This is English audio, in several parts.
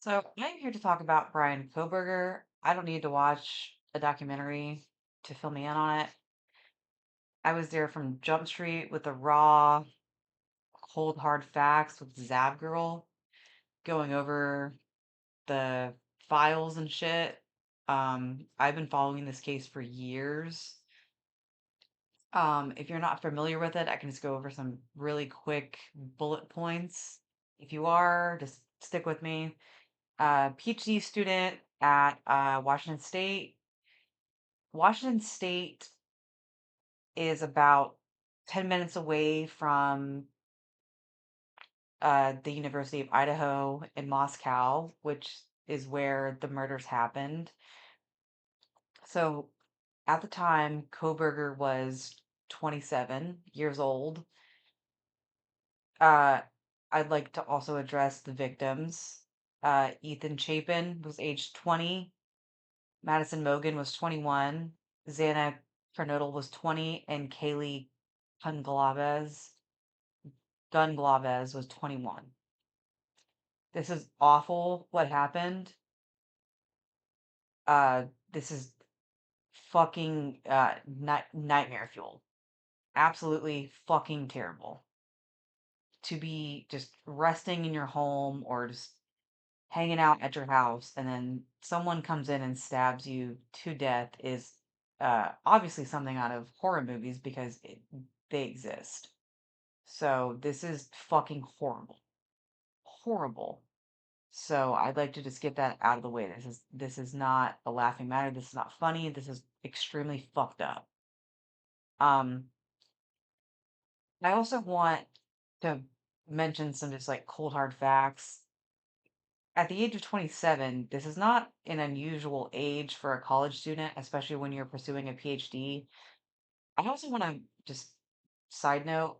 So I'm here to talk about Bryan Kohberger. I don't need to watch a documentary to fill me in on it. I was there from Jump Street with the raw, cold hard facts with Zab Girl going over the files and shit. I've been following this case for years. If you're not familiar with it, I can just go over some really quick bullet points. If you are, just stick with me. PhD student at Washington State. Washington State is about 10 minutes away from the University of Idaho in Moscow, which is where the murders happened. So at the time, Koberger was 27 years old. Uh, I'd like to also address the victims. Ethan Chapin was age 20. Madison Mogan was 21. Xana Kernodle was 20. And Kaylee Unglaves Gunglaves was 21. This is awful what happened. This is fucking nightmare fuel. Absolutely fucking terrible. To be just resting in your home or just hanging out at your house and then someone comes in and stabs you to death is obviously something out of horror movies because they exist. So this is fucking horrible. Horrible. So I'd like to just get that out of the way. This is not a laughing matter. This is not funny. This is extremely fucked up. Um, I also want to mention some just like cold hard facts. At the age of 27, this is not an unusual age for a college student, especially when you're pursuing a PhD. I also want to just side note,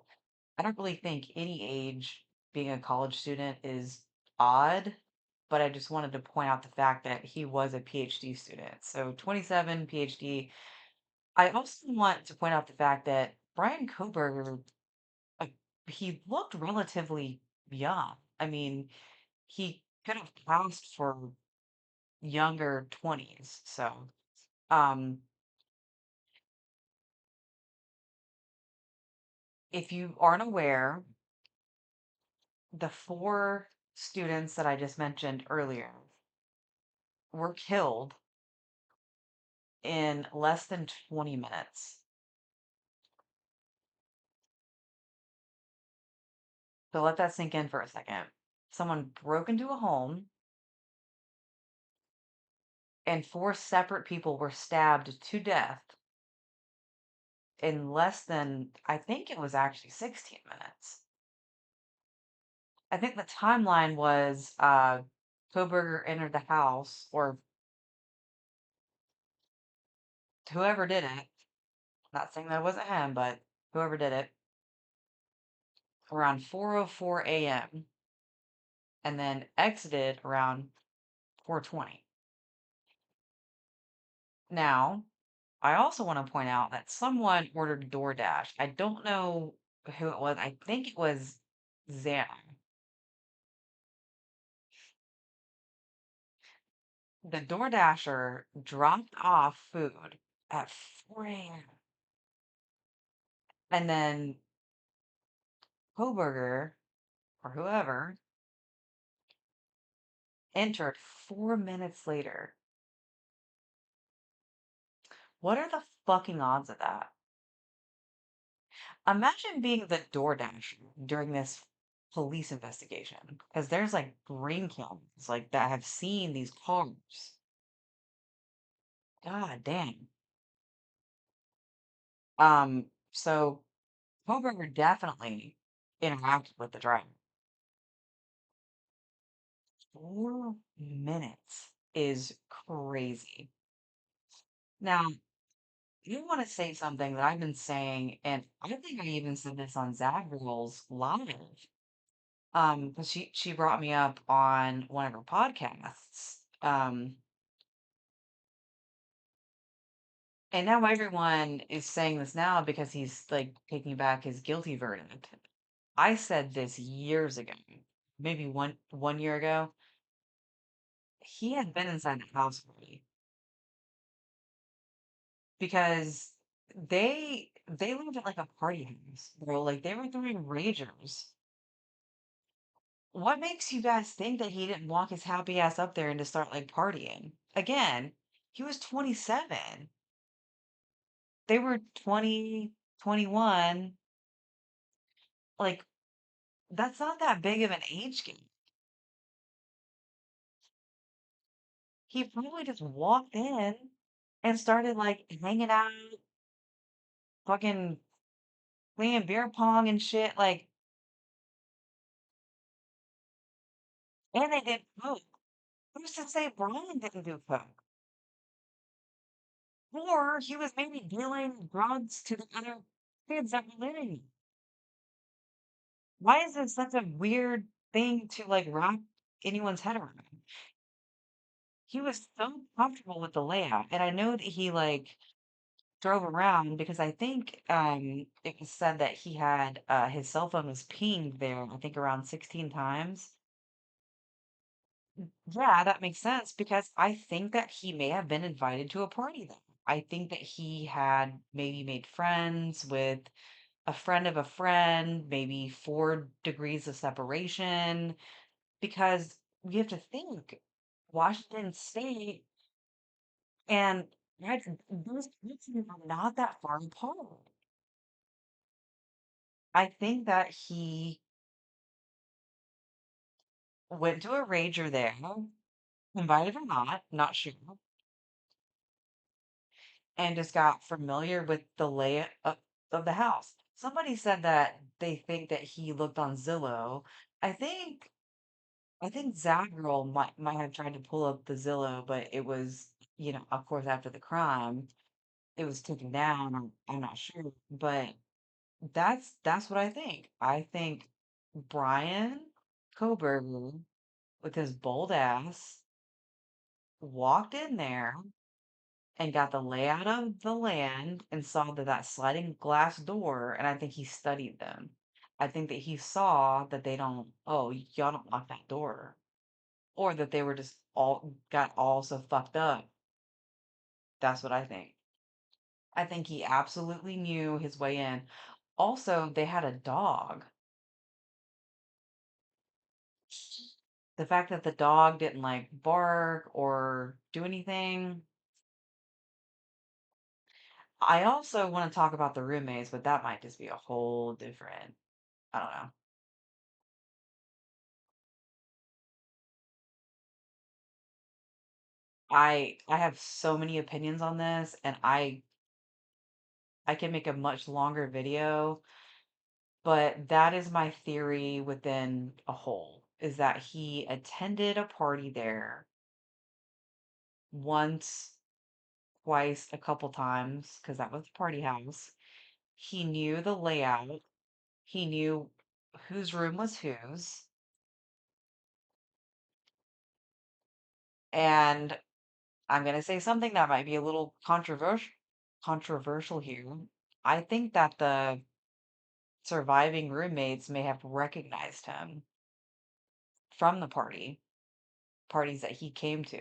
I don't really think any age being a college student is odd, but I just wanted to point out the fact that he was a PhD student. So 27 PhD. I also want to point out the fact that Bryan Kohberger, uh, he looked relatively young. I mean, he could have passed for younger 20s. So, um, if you aren't aware, the four students that I just mentioned earlier were killed in less than 20 minutes. So let that sink in for a second. Someone broke into a home and four separate people were stabbed to death in less than, I think it was actually 16 minutes. I think the timeline was Koberger entered the house, or whoever did it, not saying that it wasn't him, but whoever did it, around 4:04 a.m. and then exited around 4:20. Now, I also want to point out that someone ordered DoorDash. I don't know who it was. I think it was Xana. The DoorDasher dropped off food at 4 a.m. And then Koberger or whoever entered 4 minutes later. What are the fucking odds of that? Imagine being the DoorDasher during this police investigation, because there's like brain kills like that have seen these cars. God damn. So Koberger definitely interacted with the driver. 4 minutes is crazy. Now, you want to say something that I've been saying, and I think I even said this on Zagril's live. Because she brought me up on one of her podcasts. And now everyone is saying this now because he's like taking back his guilty verdict. I said this years ago, maybe one year ago. he had been inside the house already because they lived at like a party house, bro. Like they were throwing ragers. What makes you guys think that he didn't walk his happy ass up there and just start like partying? Again, he was 27. They were 20, 21. Like, that's not that big of an age gap. He probably just walked in and started like hanging out, fucking playing beer pong and shit. Like, and they did coke. Who's to say Brian didn't do coke? Or he was maybe dealing drugs to the other kids that were living. Why is this such a weird thing to like wrap anyone's head around? He was so comfortable with the layout, and I know that he like drove around because I think it was said that he had his cell phone was pinged there, I think around 16 times. Yeah, that makes sense because I think that he may have been invited to a party there. I think that he had maybe made friends with a friend of a friend, maybe 4 degrees of separation, because you have to think Washington State and those places are not that far apart. I think that he went to a rager there, invited or not, not sure, and just got familiar with the layout of the house. Somebody said that they think that he looked on Zillow. I think I think Zach Girl might have tried to pull up the Zillow, but it was, of course, after the crime, it was taken down. I'm not sure, but that's what I think. I think Bryan Kohberger, with his bold ass, walked in there and got the layout of the land and saw that sliding glass door, and I think he studied them. I think that he saw that they don't, oh, y'all don't lock that door, or that they were just all got all so fucked up. That's what I think. I think he absolutely knew his way in. Also, they had a dog. The fact that the dog didn't like bark or do anything. I also want to talk about the roommates, but that might just be a whole different, I don't know. I have so many opinions on this, and I can make a much longer video, but that is my theory within a whole, is that he attended a party there once, twice, a couple times, because that was the party house. He knew the layout. He knew whose room was whose. And I'm going to say something that might be a little controversial here. I think that the surviving roommates may have recognized him from the parties that he came to.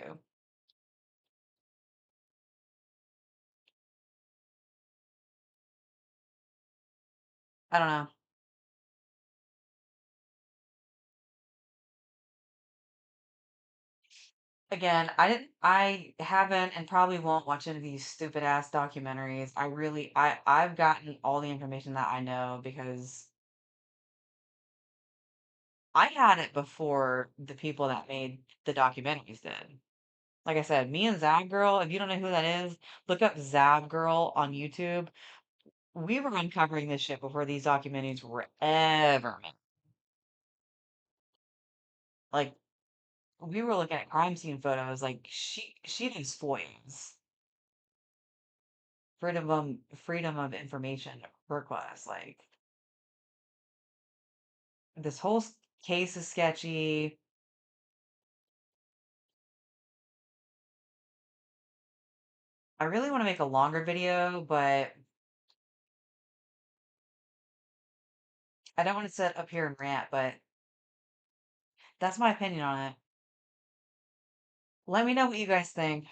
I don't know. Again, I haven't and probably won't watch any of these stupid ass documentaries. I've gotten all the information that I know because I had it before the people that made the documentaries did. Like I said, me and Zab Girl, if you don't know who that is, look up Zab Girl on YouTube. We were uncovering this shit before these documentaries were ever made. Like, we were looking at crime scene photos, like she did spoils. Freedom of information request. Like, this whole case is sketchy. I really want to make a longer video, but I don't want to sit up here and rant, but that's my opinion on it. Let me know what you guys think.